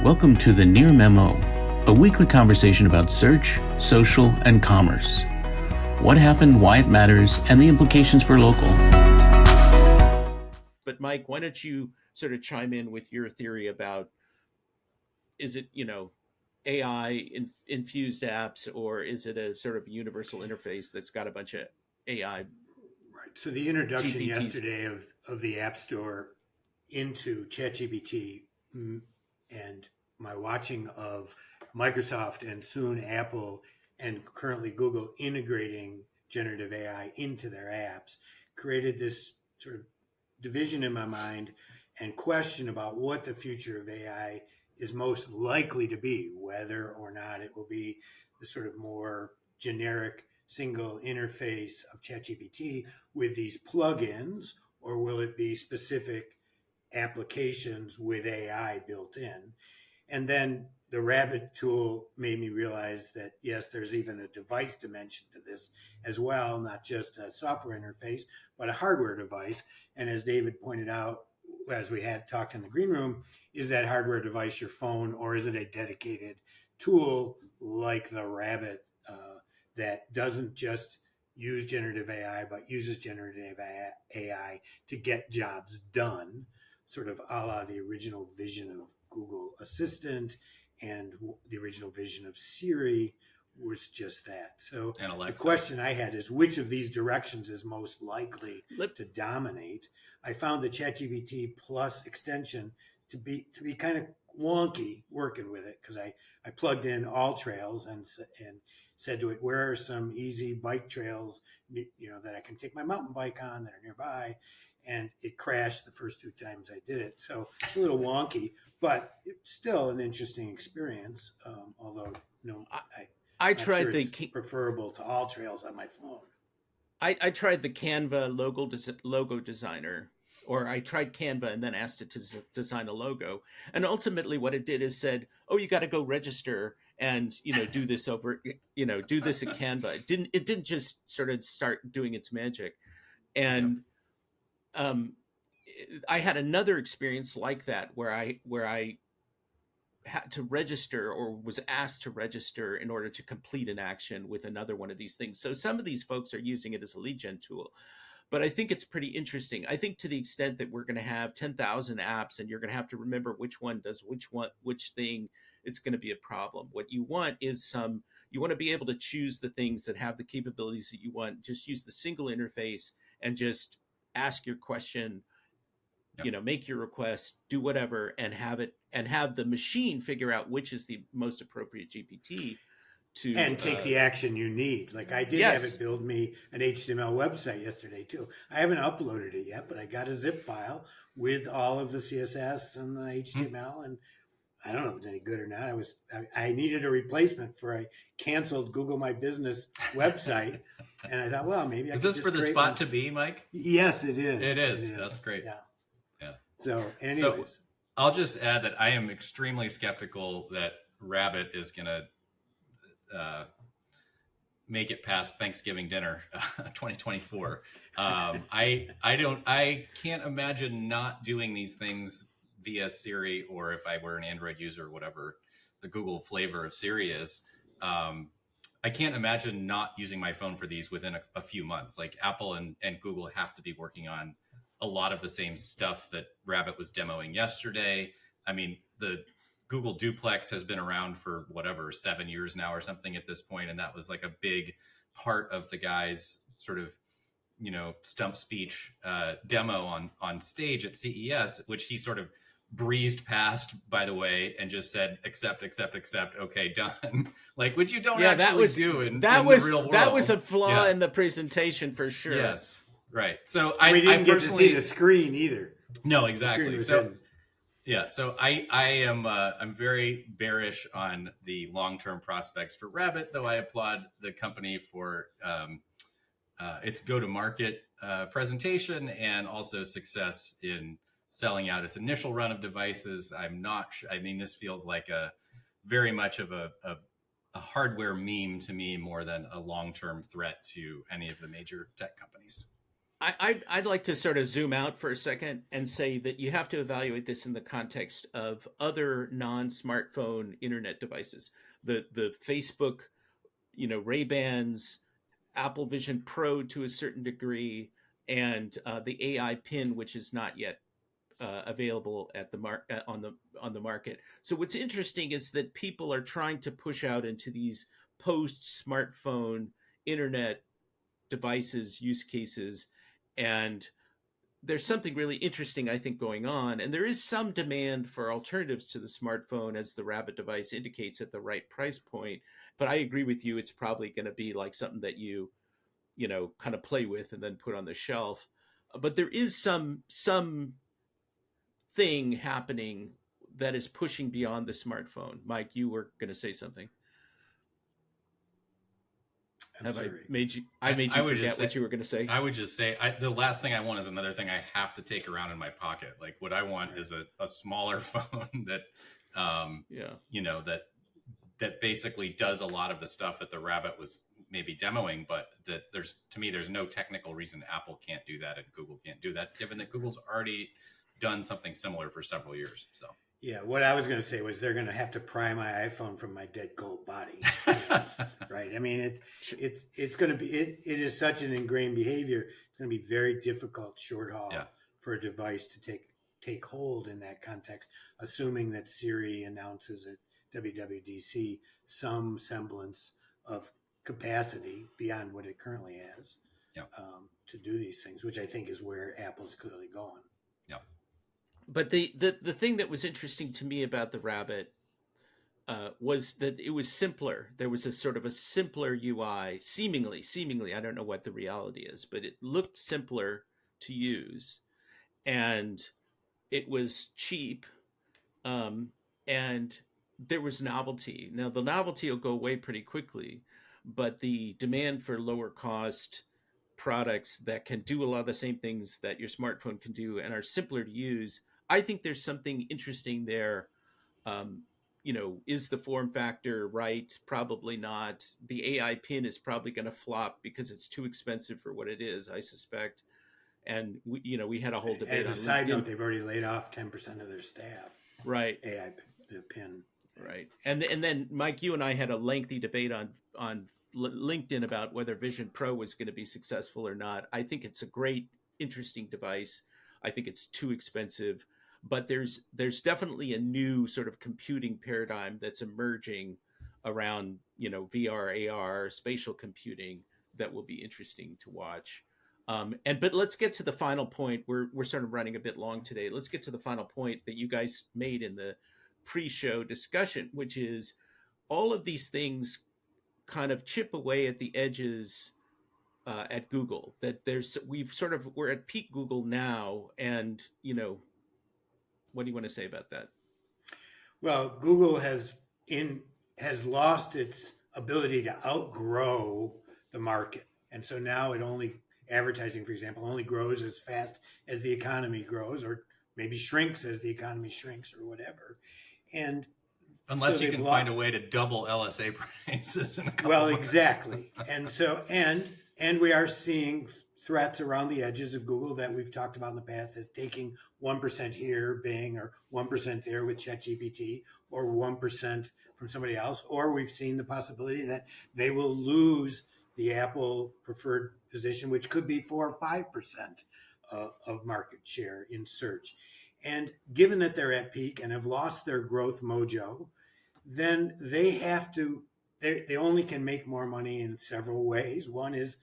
Welcome to the Near Memo, a weekly conversation about search, social, and commerce. What happened, why it matters, and the implications for local. But Mike, why don't you sort of chime in with your theory about, is it, AI infused apps, or is it a sort of universal interface that's got a bunch of AI Right. So the introduction GPTs? yesterday of the App Store into ChatGPT and my watching of Microsoft and soon Apple and currently Google integrating generative AI into their apps created this sort of division in my mind and question about what the future of AI is most likely to be, whether or not it will be the sort of more generic single interface of ChatGPT with these plugins, or will it be specific applications with AI built in? And then the Rabbit tool made me realize that, yes, there's even a device dimension to this as well, not just a software interface, but a hardware device. And as David pointed out, as we had talked in the green room, is that hardware device your phone, or is it a dedicated tool like the Rabbit that doesn't just use generative AI, but uses generative AI to get jobs done, sort of a la the original vision of Google Assistant and the original vision of Siri was just that. So the question I had is, which of these directions is most likely to dominate? I found the ChatGPT Plus extension to be kind of wonky working with it, because I plugged in All Trails and said to it, where are some easy bike trails, that I can take my mountain bike on that are nearby? And it crashed the first two times I did it. So it's a little wonky, but it's still an interesting experience. Although I tried sure it's preferable to All Trails on my phone. I tried the Canva logo designer, or I tried Canva and then asked it to design a logo. And ultimately what it did is said, oh, you got to go register and, do this over, do this at Canva. It didn't just sort of start doing its magic. And I had another experience like that where I had to register, or was asked to register in order to complete an action with another one of these things. So some of these folks are using it as a lead gen tool, but I think it's pretty interesting. I think to the extent that we're going to have 10,000 apps and you're going to have to remember which one does which thing, it's going to be a problem. What you want is you want to be able to choose the things that have the capabilities that you want. Just use the single interface and just ask your question, make your request, do whatever, and have the machine figure out which is the most appropriate GPT to take the action you need. Like I did have it build me an HTML website yesterday too. I haven't uploaded it yet, but I got a zip file with all of the CSS and the HTML, and I don't know if it's any good or not. I needed a replacement for a canceled Google My Business website, and I thought, well, maybe I is this for the spot to be, Mike? Yes, it is. It is. That's great. Yeah. So, anyways, so I'll just add that I am extremely skeptical that Rabbit is going to make it past Thanksgiving dinner 2024. I can't imagine not doing these things via Siri, or if I were an Android user, whatever the Google flavor of Siri is. I can't imagine not using my phone for these within a few months. Like Apple and Google have to be working on a lot of the same stuff that Rabbit was demoing yesterday. I mean, the Google Duplex has been around for 7 years now or something at this point. And that was like a big part of the guy's sort of, stump speech demo on stage at CES, which he sort of breezed past, by the way, and just said, accept, okay, done. Like, which you don't do in the real world. That was a flaw in the presentation for sure. Yes. Right. So we didn't get to see the screen either. No, exactly. So I'm very bearish on the long-term prospects for Rabbit, though I applaud the company for its go-to-market presentation and also success in selling out its initial run of devices. This feels like very much of a hardware meme to me, more than a long-term threat to any of the major tech companies. I'd like to sort of zoom out for a second and say that you have to evaluate this in the context of other non-smartphone internet devices. The Facebook, Ray-Bans, Apple Vision Pro to a certain degree, and the AI pin, which is not yet available at on the market. So what's interesting is that people are trying to push out into these post smartphone internet devices use cases, and there's something really interesting, I think, going on. And there is some demand for alternatives to the smartphone, as the Rabbit device indicates, at the right price point. But I agree with you; it's probably going to be like something that you kind of play with and then put on the shelf. But there is some thing happening that is pushing beyond the smartphone. Mike, you were going to say something. I'm Have sorry. I made you would forget just what say- you were going to say? I would just say the last thing I want is another thing I have to take around in my pocket. Like what I want is a smaller phone that, Yeah. that basically does a lot of the stuff that the Rabbit was maybe demoing, but that there's no technical reason Apple can't do that and Google can't do that, given that Google's already done something similar for several years. So Yeah, what I was going to say was they're going to have to pry my iPhone from my dead cold body, right? I mean, it's going to be it is such an ingrained behavior. It's going to be very difficult short haul Yeah. for a device to take hold in that context, assuming that Siri announces at WWDC some semblance of capacity beyond what it currently has Yeah. to do these things, which I think is where Apple's clearly going. yeah. But the thing that was interesting to me about the Rabbit was that it was simpler. There was a sort of a simpler UI, seemingly. I don't know what the reality is, but it looked simpler to use, and it was cheap, and there was novelty. Now the novelty will go away pretty quickly, but the demand for lower cost products that can do a lot of the same things that your smartphone can do and are simpler to use, I think there's something interesting there. um, is the form factor right? Probably not. The AI pin is probably going to flop because it's too expensive for what it is, I suspect. And we had a whole debate As a on side LinkedIn. note, they've already laid off 10% of their staff. Right. AI pin. Right. And then Mike, you and I had a lengthy debate on LinkedIn about whether Vision Pro was going to be successful or not. I think it's a great, interesting device. I think it's too expensive, but there's definitely a new sort of computing paradigm that's emerging around VR, AR, spatial computing that will be interesting to watch. But let's get to the final point. We're sort of running a bit long today. Let's get to the final point that you guys made in the pre-show discussion, which is all of these things kind of chip away at the edges at Google. That we're at peak Google now, and what do you want to say about that? Well, Google has lost its ability to outgrow the market, and so now advertising, for example, only grows as fast as the economy grows, or maybe shrinks as the economy shrinks, or whatever. And unless you can find a way to double LSA prices in a couple months. Exactly. And so and we are seeing threats around the edges of Google that we've talked about in the past, as taking 1% here, Bing, or 1% there with ChatGPT, or 1% from somebody else. Or we've seen the possibility that they will lose the Apple preferred position, which could be 4 or 5% of market share in search. And given that they're at peak and have lost their growth mojo, then they only can make more money in several ways. One is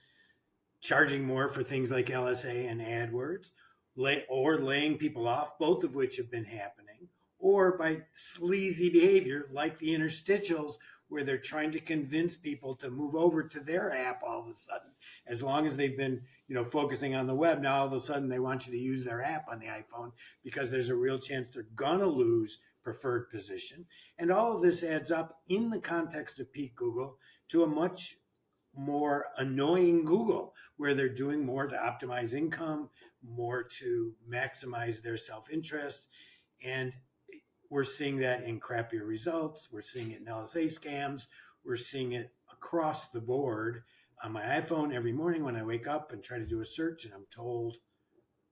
charging more for things like LSA and AdWords, or laying people off, both of which have been happening, or by sleazy behavior like the interstitials, where they're trying to convince people to move over to their app all of a sudden. As long as they've been focusing on the web, now all of a sudden they want you to use their app on the iPhone, because there's a real chance they're gonna lose preferred position. And all of this adds up in the context of peak Google to a much more annoying Google, where they're doing more to optimize income, more to maximize their self-interest. And we're seeing that in crappier results. We're seeing it in LSA scams. We're seeing it across the board. on my iPhone every morning when I wake up and try to do a search, and I'm told,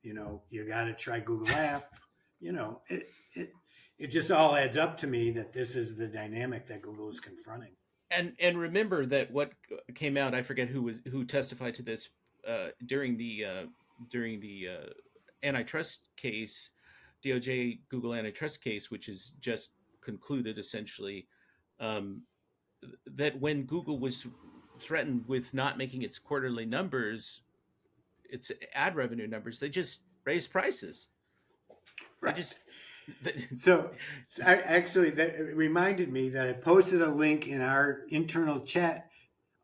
you got to try Google App. It just all adds up to me that this is the dynamic that Google is confronting. And remember that what came out, I forget who testified to this during the antitrust case, DOJ Google antitrust case, which is just concluded essentially, um, that when Google was threatened with not making its quarterly numbers, its ad revenue numbers, they just raised prices. They Right. just So that reminded me that I posted a link in our internal chat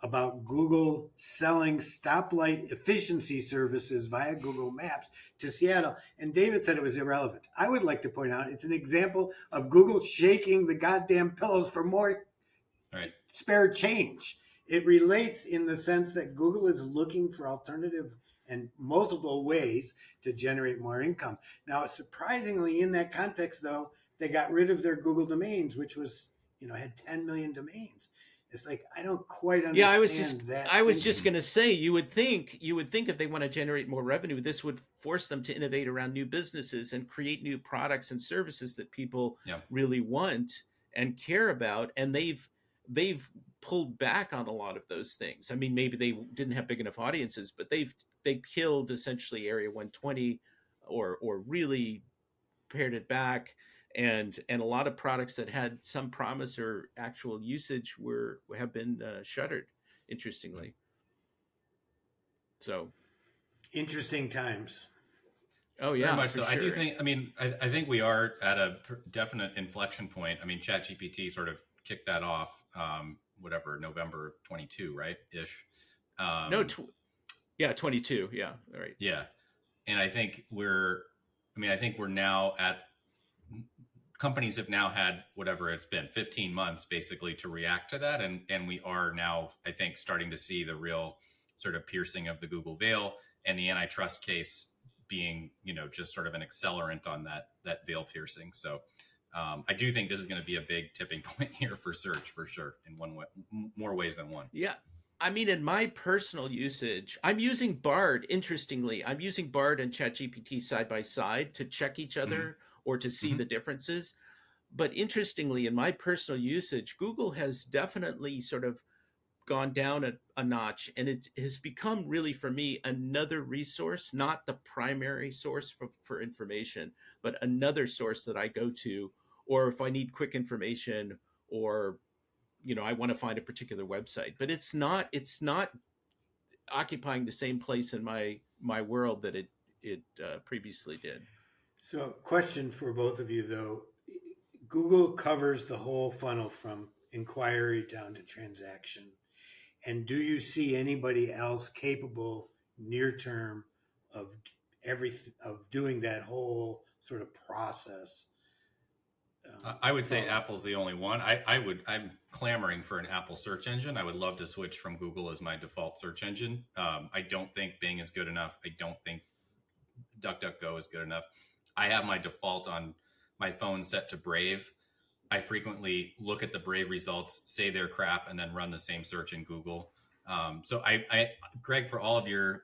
about Google selling stoplight efficiency services via Google Maps to Seattle. And David said it was irrelevant. I would like to point out it's an example of Google shaking the goddamn pillows for more Right. spare change. It relates in the sense that Google is looking for alternative and multiple ways to generate more income. Now, surprisingly, in that context, though, they got rid of their Google domains, which was, had 10 million domains. It's like I don't quite understand that. I was just going to say you would think if they want to generate more revenue, this would force them to innovate around new businesses and create new products and services that people really want and care about, and they've pulled back on a lot of those things. I mean, maybe they didn't have big enough audiences, but they killed essentially Area 120 or really pared it back, and a lot of products that had some promise or actual usage have been shuttered, interestingly. So interesting times. Oh yeah, very much so. sure. I do think. I mean, I think we are at a definite inflection point. I mean, ChatGPT sort of kicked that off. Whatever, November 22, right? Ish. No, 22. Yeah, right. Yeah, and I think we're now at. Companies have now had whatever it's been 15 months basically to react to that, and we are now, I think, starting to see the real sort of piercing of the Google veil, and the antitrust case being, just sort of an accelerant on that veil piercing. So I do think this is going to be a big tipping point here for search, for sure, in one way, more ways than one. Yeah. I mean, in my personal usage, I'm using Bard. Interestingly, I'm using Bard and ChatGPT side by side to check each other or to see the differences. But interestingly, in my personal usage, Google has definitely sort of gone down a notch, and it has become really, for me, another resource, not the primary source for information, but another source that I go to, or if I need quick information, or I want to find a particular website. But it's not occupying the same place in my world that it previously did. So, question for both of you though: Google covers the whole funnel from inquiry down to transaction. And do you see anybody else capable near term of doing that whole sort of process? I would say Apple's the only one. I'm clamoring for an Apple search engine. I would love to switch from Google as my default search engine. I don't think Bing is good enough. I don't think DuckDuckGo is good enough. I have my default on my phone set to Brave. I frequently look at the Brave results, say they're crap, and then run the same search in Google. So Greg, for all of your,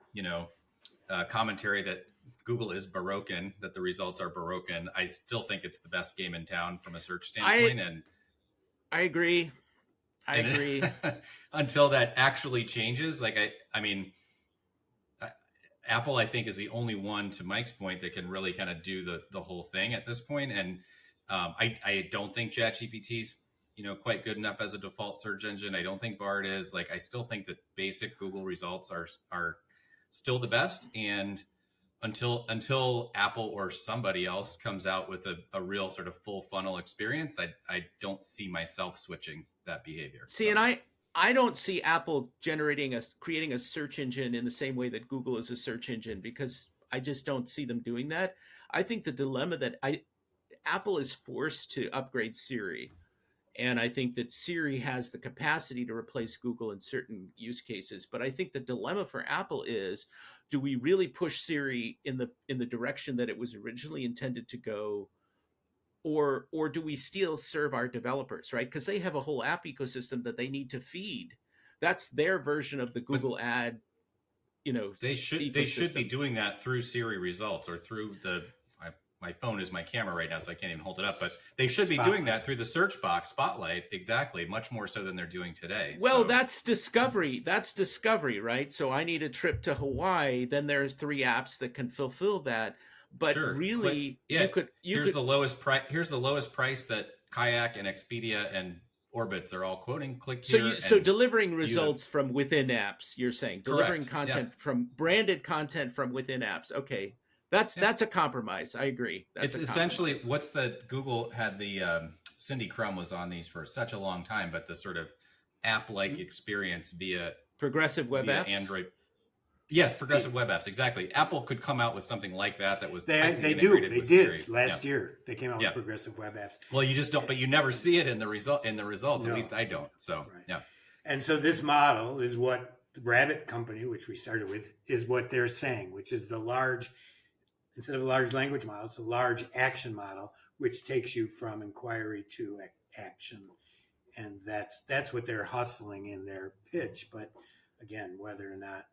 commentary that Google is broken, that the results are broken, I still think it's the best game in town from a search standpoint. I agree. I agree. Until that actually changes, Apple, I think, is the only one, to Mike's point, that can really kind of do the whole thing at this point. And I don't think ChatGPT's, quite good enough as a default search engine. I don't think Bard is. I still think that basic Google results are still the best. And until Apple or somebody else comes out with a real sort of full funnel experience, I don't see myself switching that behavior. See, and I don't see Apple creating a search engine in the same way that Google is a search engine, because I just don't see them doing that. I think the dilemma that Apple is forced to upgrade Siri, and I think that Siri has the capacity to replace Google in certain use cases. But I think the dilemma for Apple is, do we really push Siri in the direction that it was originally intended to go? Or do we still serve our developers, right? Because they have a whole app ecosystem that they need to feed. that's their version of the Google ad, They should be doing that through Siri results or through my phone is my camera right now, so I can't even hold it up. But they should be doing that through the search box, Spotlight, exactly, much more so than they're doing today. Well, that's discovery. That's discovery, right? So I need a trip to Hawaii. Then there's 3 apps that can fulfill that. But really, here's the lowest price. Here's the lowest price that Kayak and Expedia and Orbitz are all quoting. Click here. So delivering results from within apps. You're saying delivering content from branded content from within apps. Okay. That's a compromise. I agree. It's essentially what's the Google had the Cindy Crum was on these for such a long time, but the sort of app-like experience via progressive web apps, Android. Yes, progressive web apps. Exactly. Apple could come out with something like that was they did last year. They came out with progressive web apps. Well, you just don't, but you never see it in the results. No. At least I don't. So And so this model is what the Rabbit company, which we started with, is what they're saying, which is the large. Instead of a large language model, it's a large action model, which takes you from inquiry to action. And that's what they're hustling in their pitch. But again, whether or not,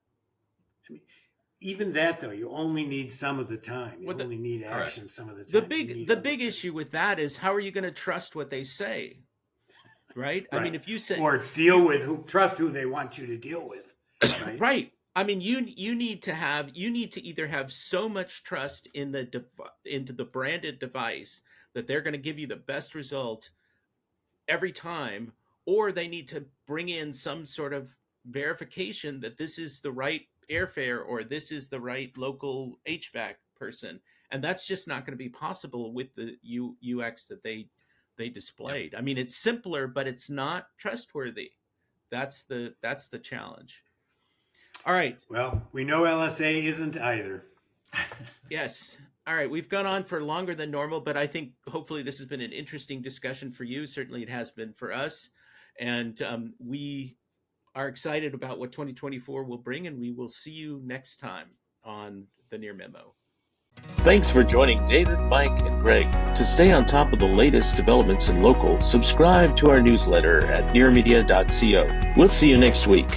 even that though, you only need some of the time. You only need action some of the time. The big issue with that is, how are you going to trust what they say? Right? I mean, if you say, or trust who they want you to deal with. Right. Right. I mean, you need to either have so much trust into the branded device that they're going to give you the best result every time, or they need to bring in some sort of verification that this is the right airfare or this is the right local HVAC person, and that's just not going to be possible with the UX that they displayed. I mean, it's simpler, but it's not trustworthy. That's the challenge. All right. Well, we know LSA isn't either. Yes. All right. We've gone on for longer than normal, but I think hopefully this has been an interesting discussion for you. Certainly it has been for us. And we are excited about what 2024 will bring, and we will see you next time on the Near Memo. Thanks for joining David, Mike, and Greg. To stay on top of the latest developments in local, subscribe to our newsletter at nearmedia.co. We'll see you next week.